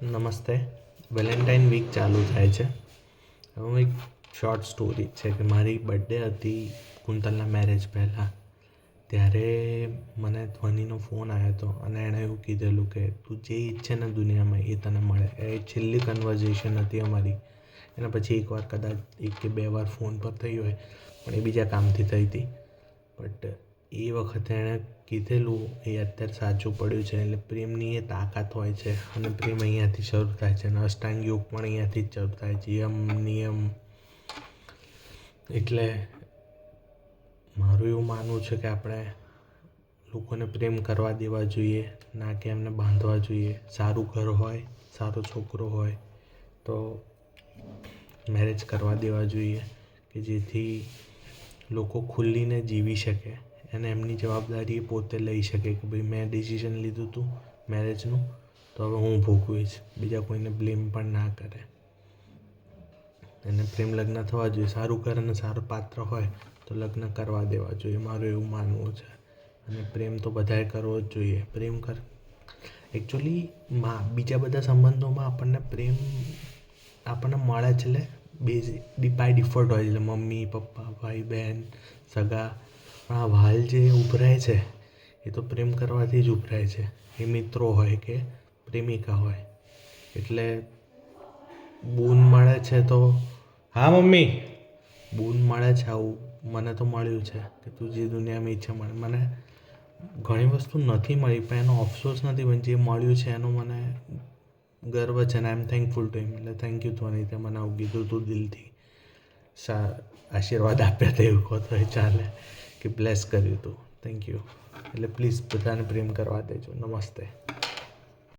નમસ્તે. Valentine week ચાલુ થાય છે. હું એક શોર્ટ સ્ટોરી છે કે મારી બર્થડે હતી કુંતલના મેરેજ પહેલાં. ત્યારે મને ધ્વનિનો ફોન આવ્યો હતો અને એણે એવું કીધેલું કે તું જે ઈચ્છે ને દુનિયામાં એ તને મળે. એ છેલ્લી કન્વર્ઝેશન હતી અમારી. એના પછી એકવાર કદાચ 1 કે 2 વાર ફોન પર થઈ હોય, પણ એ બીજા કામથી થઈ હતી. બટ એ વખતે એણે કીધેલું એ અત્યારે સાચું પડ્યું છે. એટલે પ્રેમની એ તાકાત હોય છે અને પ્રેમ અહીંયાથી શરૂ થાય છે અને અષ્ટાંગ યોગ પણ અહીંયાથી જ શરૂ થાય છે. યમ નિયમ. એટલે મારું એવું માનવું છે કે આપણે લોકોને પ્રેમ કરવા દેવા જોઈએ, ના કે એમને બાંધવા જોઈએ. સારું ઘર હોય, સારો છોકરો હોય તો મેરેજ કરવા દેવા જોઈએ કે જેથી લોકો ખુલીને જીવી શકે અને એમની જવાબદારી એ પોતે લઈ શકે કે ભાઈ મેં ડિસિઝન લીધું હતું મેરેજનું, તો હવે હું ભોગવીશ. બીજા કોઈને બ્લેમ પણ ના કરે. એને પ્રેમ લગ્ન થવા જોઈએ. સારું ઘર અને સારું પાત્ર હોય તો લગ્ન કરવા દેવા જોઈએ, મારું એવું માનવું છે. અને પ્રેમ તો બધાએ કરવો જ જોઈએ. એકચ્યુઅલી બીજા બધા સંબંધોમાં આપણને પ્રેમ આપણને મળે છે. એટલે બાય ડિફોલ્ટ હોય છે. એટલે મમ્મી પપ્પા, ભાઈ બહેન, સગા. પણ આ વ્હાલ જે ઉભરાય છે એ તો પ્રેમ કરવાથી જ ઉભરાય છે. એ મિત્રો હોય કે પ્રેમિકા હોય. એટલે બૂન મળે છે તો હા મમ્મી, બૂન મળે છે આવું મને તો મળ્યું છે કે તું જે દુનિયામાં ઈચ્છે મળે. મને ઘણી વસ્તુ નથી મળી પણ એનો અફસોસ નથી, પણ જે મળ્યું છે એનો મને ગર્વ છે અને આઈ એમ થેન્કફુલ ટુ હિમ. એટલે થેન્ક યુ ધ્વનિ, તે મને આવું કીધું તું દિલથી. આશીર્વાદ આપ્યા હતા એવું કહો તો ચાલે, કે બ્લેસ કર્યું હતું. Thank you. એટલે પ્લીઝ બધાને પ્રેમ કરવા દેજો. નમસ્તે.